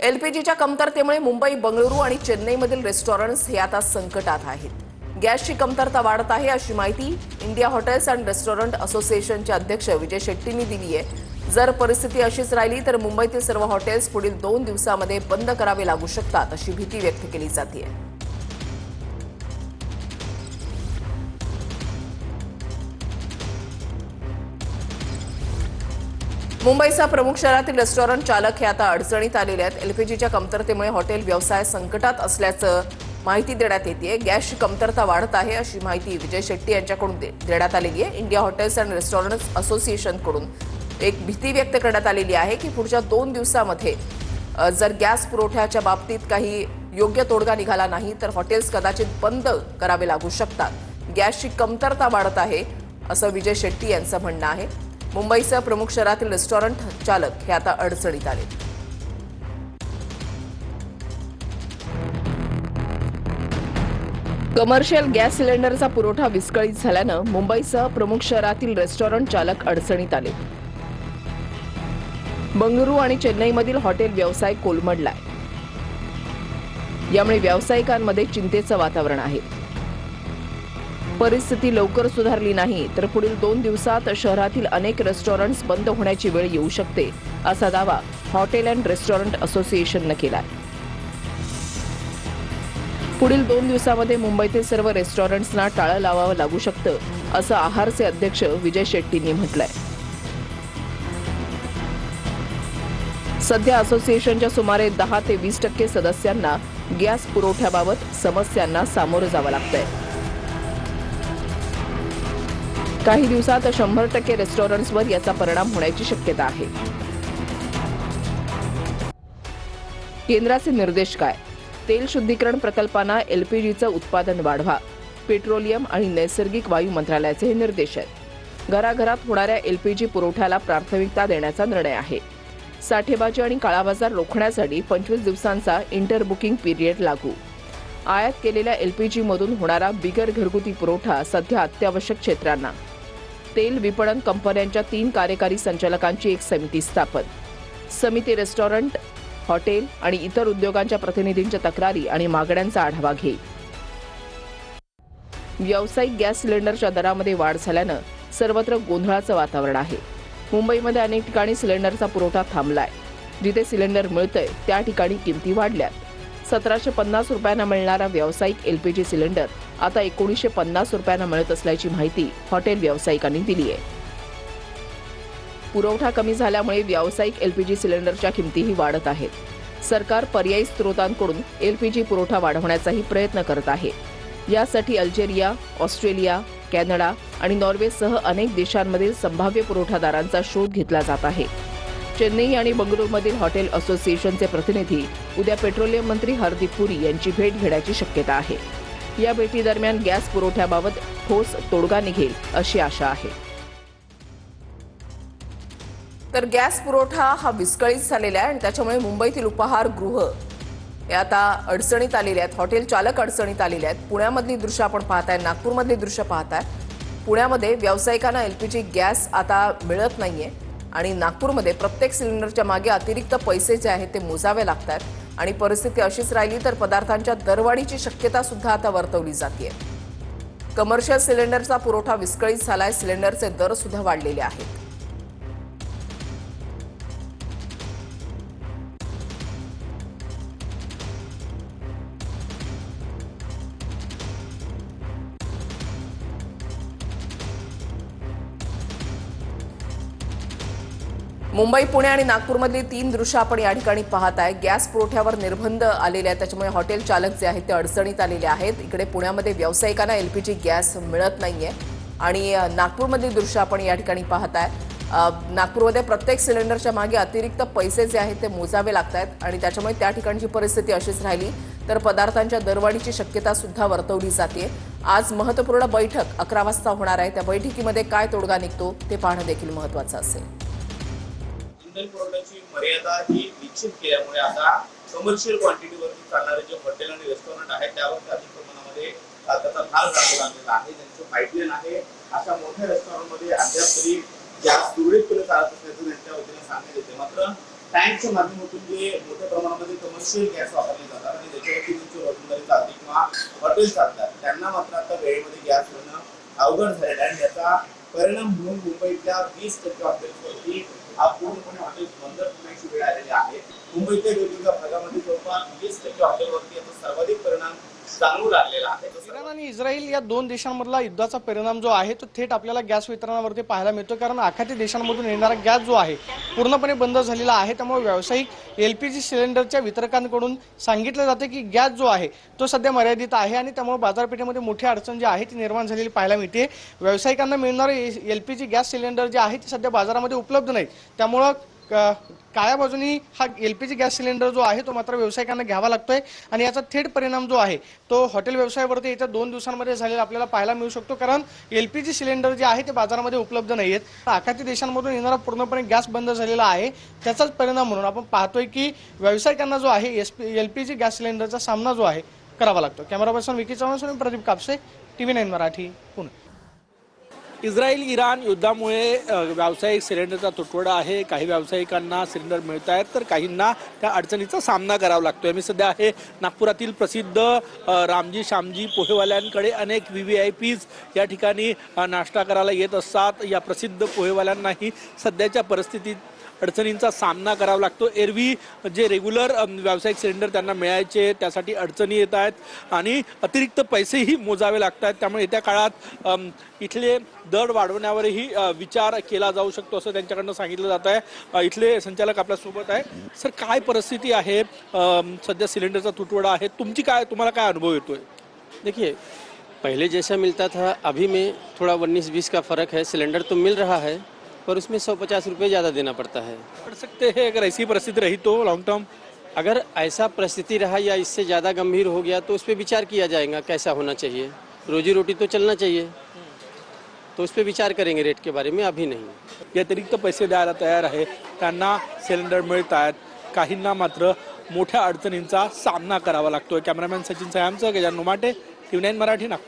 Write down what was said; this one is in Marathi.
एलपीजीच्या कमतरतेमुळे मुंबई, बंगळुरू आणि चेन्नईमधील रेस्टॉरंट्स हे आता संकटात आहेत। गॅसची कमतरता वाढत आहे अशी माहिती इंडिया हॉटेल्स अँड रेस्टॉरंट असोसिएशनचे अध्यक्ष विजय शेट्टींनी दिली आहे। जर परिस्थिती अशीच राहिली तर मुंबईतील सर्व हॉटेल्स पुढील 2 दिवसांमध्ये बंद करावे लागू शकतात अशी भीती व्यक्त केली जाते। मुंबईसह प्रमुख शहरातील रेस्टॉरंट चालक हे आता अडचणीत आलेले आहेत। एलपीजीच्या कमतरतेमुळे हॉटेल व्यवसाय संकटात असल्याचं माहिती देण्यात येते। गॅसची कमतरता वाढत आहे अशी माहिती विजय शेट्टी यांच्याकडून देण्यात आलेली आहे। इंडिया हॉटेल्स अँड रेस्टॉरंट्स असोसिएशनकडून एक भीती व्यक्त करण्यात आलेली आहे की पुढच्या 2 दिवसांमध्ये जर गॅस पुरवठ्याच्या बाबतीत काही योग्य तोडगा निघाला नाही तर हॉटेल्स कदाचित बंद करावे लागू शकतात। गॅसची कमतरता वाढत आहे असं विजय शेट्टी यांचं म्हणणं आहे। मुंबईसह प्रमुख शहरातील रेस्टॉरंट चालक हे आता अडचणीत आले। कमर्शियल गॅस सिलेंडरचा पुरवठा विस्कळीत झाल्यानं मुंबईसह प्रमुख शहरातील रेस्टॉरंट चालक अडचणीत आले। बंगळुरू आणि चेन्नईमधील हॉटेल व्यवसाय कोलमडलाय। यामुळे व्यावसायिकांमध्ये चिंतेचं वातावरण आहे। परिस्थिती लवकर सुधारली नाही तर पुढील 2 दिवसात शहरातील अनेक रेस्टॉरंट्स बंद होण्याची वेळ येऊ शकते असा दावा हॉटेल अँड रेस्टॉरंट असोसिएशनने केलाय। पुढील 2 दिवसांमध्ये मुंबईतील सर्व रेस्टॉरंट्सना टाळं लावावं लागू शकतं असं आहारचे अध्यक्ष विजय शेट्टींनी म्हटलंय। सध्या असोसिएशनच्या सुमारे 10 ते 20% सदस्यांना गॅस पुरवठ्याबाबत समस्यांना सामोरं जावं लागतंय। काही दिवसात 100% रेस्टॉरंट्सवर याचा परिणाम होण्याची शक्यता आहे। केंद्राचे निर्देश काय? तेल शुद्धीकरण प्रकल्पांना एलपीजीचं उत्पादन वाढवा, पेट्रोलियम आणि नैसर्गिक वायू मंत्रालयाचे हे निर्देश आहेत। घराघरात होणाऱ्या एलपीजी पुरवठ्याला प्राथमिकता देण्याचा निर्णय आहे। साठेबाजी आणि काळाबाजार रोखण्यासाठी 25 दिवसांचा इंटर बुकिंग पिरियड लागू। आयात केलेल्या एलपीजीमधून होणारा बिगर घरगुती पुरवठा सध्या अत्यावश्यक क्षेत्रांना। तेल विपणन कंपन्यांच्या 3 कार्यकारी संचालकांची एक समिती स्थापन। समिती रेस्टॉरंट, हॉटेल आणि इतर उद्योगांच्या प्रतिनिधींच्या तक्रारी आणि मागण्यांचा आढावा घेईल। व्यावसायिक गॅस सिलेंडरच्या दरामध्ये वाढ झाल्यानं सर्वत्र गोंधळाचं वातावरण आहे। मुंबईमध्ये अनेक ठिकाणी सिलेंडरचा पुरवठा थांबलाय। जिथे सिलेंडर मिळतंय त्या ठिकाणी किमती वाढल्यात। 1750 रुपयांना मिळणारा व्यावसायिक एलपीजी सिलेंडर आता 1950 रुपयांना मिळत असल्याची माहिती हॉटेल व्यावसायिकांनी दिली आहे। पुरवठा कमी झाल्यामुळे व्यावसायिक एलपीजी सिलेंडरच्या किमतीही वाढत आहेत। सरकार पर्यायी स्रोतांकडून एलपीजी पुरवठा वाढवण्याचाही प्रयत्न करत आहे। यासाठी अल्जेरिया, ऑस्ट्रेलिया, कॅनडा आणि नॉर्वेसह अनेक देशांमधील संभाव्य पुरवठादारांचा शोध घेतला जात आहे। चेन्नई आणि बंगळुरूमधील हॉटेल असोसिएशनचे प्रतिनिधी उद्या पेट्रोलियम मंत्री हरदीप पुरी यांची भेट घेण्याची शक्यता आहे। या भेटीदरम्यान गॅस पुरवठ्याबाबत ठोस तोडगा निघेल अशी आशा आहे। तर गॅस पुरवठा हा विस्कळीत झालेला आहे आणि त्याच्यामुळे मुंबईतील उपाहारगृह हे आता अडचणीत आलेले आहेत। हॉटेल चालक अडचणीत आलेले आहेत। पुण्यामधली दृश्य आपण पाहताय, नागपूरमधली दृश्य पाहताय। पुण्यामध्ये व्यावसायिकांना एलपीजी गॅस आता मिळत नाहीये आणि नागपूरमध्ये प्रत्येक सिलेंडरच्या मागे अतिरिक्त पैसे जे आहेत ते मोजावे लागतात आणि परिस्थिती अशीच राहिली तर पदार्थांच्या दरवाढीची शक्यता सुद्धा आता वर्तवली जाते। कमर्शियल सिलेंडरचा पुरवठा विस्कळीत झालाय। सिलेंडरचे दर सुद्धा वाढलेले आहेत। मुंबई, पुणे आणि नागपूरमधली 3 दृश्य आपण या ठिकाणी पाहताय। गॅस पुरवठ्यावर निर्बंध आलेले आहेत, त्याच्यामुळे हॉटेल चालक जे आहेत ते अडचणीत आलेले आहेत। इकडे पुण्यामध्ये व्यावसायिकांना एलपीजी गॅस मिळत नाहीये आणि नागपूरमधली दृश्य आपण या ठिकाणी पाहताय। नागपूरमध्ये प्रत्येक सिलेंडरच्या मागे अतिरिक्त पैसे जे आहेत ते मोजावे लागतात आणि त्याच्यामुळे त्या ठिकाणची परिस्थिती अशीच राहिली तर पदार्थांच्या दरवाढीची शक्यता सुद्धा वर्तवली जाते। आज महत्त्वपूर्ण बैठक 11 वाजता होणार आहे। त्या बैठकीमध्ये काय तोडगा निघतो ते पाहणं देखील महत्त्वाचं असेल। इंधन पुरवठ्याची मर्यादा ही निश्चित केल्यामुळे आता कमर्शियल क्वांटिटीवर चालणारे जे हॉटेल आणि रेस्टॉरंट आहेत त्यावर अधिक प्रमाणामध्ये त्याचा भार जाणवू लागलेला आहे। त्यांचं पाईपलाईन आहे अशा मोठ्या रेस्टॉरंटमध्ये अद्याप तरी गॅस सुरळीतपणे चालत असल्याचं त्यांच्या वतीने सांगण्यात येते। मात्र टँकच्या माध्यमातून जे मोठ्या प्रमाणामध्ये कमर्शियल गॅस वापरले जातात आणि त्याच्यावरती तुमची रोजंदारी चालते किंवा हॉटेल चालतात, त्यांना मात्र आता वेळेमध्ये गॅस मिळणं अवघड झालेलं आहे आणि याचा परिणाम म्हणून मुंबईतल्या 20% हॉटेल्सवरती पूर्णपणे हॉटेल्स बंद होण्याची वेळ आलेली आहे. मुंबईतल्या वेगवेगळ्या भागामध्ये जवळपास 20% हॉटेलवरती याचा सर्वाधिक परिणाम जाणवू लागलेला आहे. इराण आणि इस्रायल या दोन देशांमधला युद्धाचा परिणाम जो आहे तो थेट आपल्याला गॅस वितरणावरती पाहायला मिळतो, कारण आखाती देशांमधून येणारा गॅस जो आहे पूर्णपणे बंद झालेला आहे. त्यामुळे व्यावसायिक LPG सिलेंडरच्या वितरकांकडून सांगितलं जाते की गॅस जो आहे तो सध्या मर्यादित आहे आणि त्यामुळे बाजारपेठेमध्ये मोठी अडचण जी आहे ती निर्माण झालेली पाहायला मिळते. व्यावसायिकांना मिळणारे LPG गॅस सिलेंडर जे आहे ते सध्या बाजारामध्ये उपलब्ध नाहीत. त्यामुळं काळ्या बाजूनी हा LPG गॅस सिलेंडर जो आहे तो मात्र व्यावसायिकांना घ्यावा लागतोय आणि याचा थेट परिणाम जो आहे तो हॉटेल व्यवसायावरती येत्या 2 दिवसांमध्ये झालेला आपल्याला पाहायला मिळू शकतो, कारण LPG सिलेंडर जे आहे ते बाजारामध्ये उपलब्ध नाही आहेत. आखाती देशांमधून येणारा पूर्णपणे गॅस बंद झालेला आहे. त्याचाच परिणाम म्हणून आपण पाहतोय की व्यावसायिकांना जो आहे LPG गॅस सिलेंडरचा सामना जो आहे करावा लागतो. Camera person Vicky Chavan, Pradeep Kapse, TV9 Marathi, Pune. Israel Iran युद्धामुळे व्यावसायिक सिलेंडरचा तुटवडा आहे. काही व्यावसायिकांना सिलेंडर मिळत आहेत तर काहींना त्या अडचणीचा सामना करावा लागतोय. मी सध्या आहे नागपुरातील प्रसिद्ध रामजी श्यामजी पोहेवाल्यांकडे. अनेक VVIPs या ठिकाणी नाश्ता करायला येत असतात. या प्रसिद्ध पोहेवाल्यांनाही सध्याच्या परिस्थितीत अडचणींचा सामना करावा लागतो. एरवी जे रेग्युलर व्यावसायिक सिलेंडर त्यांना मिळायचे त्यासाठी अडचणी येत आहेत आणि अतिरिक्त पैसेही मोजावे लागत आहेत. त्यामुळे येत्या काळात इथले दर वाढवण्यावरही विचार केला जाऊ शकतो असं त्यांच्याकडनं सांगितलं जात आहे. इथले संचालक आपल्यासोबत आहे. सर, काय परिस्थिती आहे? सध्या सिलेंडरचा तुटवडा आहे, तुम्हाला काय अनुभव येतोय? देखिए, पहले जैसा मिलता था अभी में थोड़ा 19-20 का फ़र्क है. सिलेंडर तो मिल रहा है पर उसमें 150 रुपये ज़्यादा देना पड़ता है. पड़ सकते हैं अगर ऐसी परिस्थिति रही तो लॉन्ग टर्म? अगर ऐसा परिस्थिति रहा या इससे ज़्यादा गंभीर हो गया तो उस पर विचार किया जाएगा कैसा होना चाहिए. रोजी रोटी तो चलना चाहिए, तो उस पर विचार करेंगे रेट के बारे में, अभी नहीं. या अतिरिक्त पैसे द्यायला तयार आहे, त्यांना सिलेंडर मिळत आहेत, काहींना मात्र मोठ्या अडचणींचा सामना करावा लागतोय. कॅमेरामॅन सचिन सयामसह गजानन उमाटे, TV9 मराठी, नागपूर.